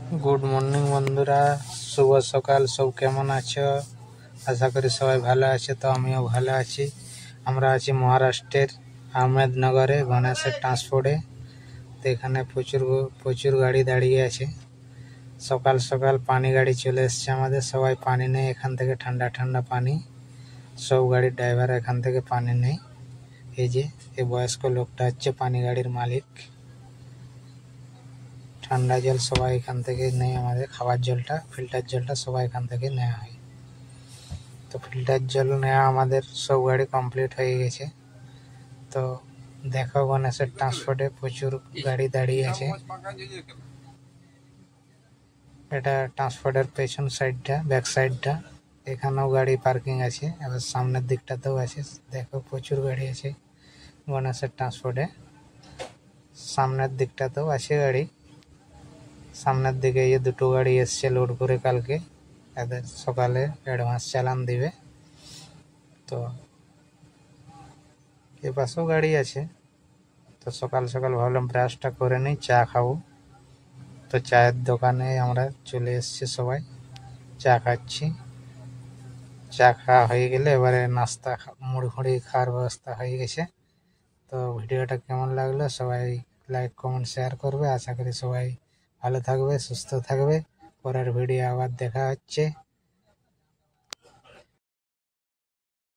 Good morning बंधुरा शुभ सकाल सब केमन आछो आशा करी सबाई भालो आछे। तो आमिও ভালো আছি। আমরা আছি মহারাষ্ট্রের আহমেদনগরে গণেশের ট্রান্সপোর্টে। তো এখানে প্রচুর প্রচুর গাড়ি দাঁড়িয়ে আছে। সকাল সকাল পানি গাড়ি চলে এসেছে আমাদের। সবাই পানি নেয় এখান থেকে, ঠান্ডা ঠান্ডা পানি। সব গাড়ির ড্রাইভার এখান থেকে পানি নেয়। এই যে এই বয়স্ক লোকটা হচ্ছে পানি গাড়ির মালিক। ঠান্ডা জল সবাই এখান থেকে নেয়, আমাদের খাবার জলটা, ফিল্টার জলটা সবাই এখান থেকে নেওয়া হয়। তো ফিল্টার জল নেওয়া আমাদের সব গাড়ি কমপ্লিট হয়ে গেছে। তো দেখো গণেশের ট্রান্সপোর্টে প্রচুর গাড়ি দাঁড়িয়ে আছে। এটা ট্রান্সপোর্টের পেছন সাইডটা, ব্যাক সাইডটা। এখানেও গাড়ি পার্কিং আছে, এবার সামনের দিকটাতেও আছে। দেখো প্রচুর গাড়ি আছে গণেশের ট্রান্সপোর্টে। সামনের দিকটাতেও আছে গাড়ি। সামনের দিকে এই দুটো গাড়ি এসছে লোড করে কালকে, এদের সকালে অ্যাডভান্স চালান দিবে। তো এ পাশেও গাড়ি আছে। তো সকাল সকাল ভাবলাম ব্রাশটা করে নিই, চা খাবো। তো চায়ের দোকানে আমরা চলে এসেছি, সবাই চা খাচ্ছি। চা খাওয়া হয়ে গেলে এবারে নাস্তা মুড়ি খাওয়ার ব্যবস্থা হয়ে গেছে। তো ভিডিওটা কেমন লাগলো সবাই লাইক কমেন্ট শেয়ার করবে। আশা করি সবাই ভালো থাকবে, সুস্থ থাকবে। পরের ভিডিও আবার দেখা হচ্ছে।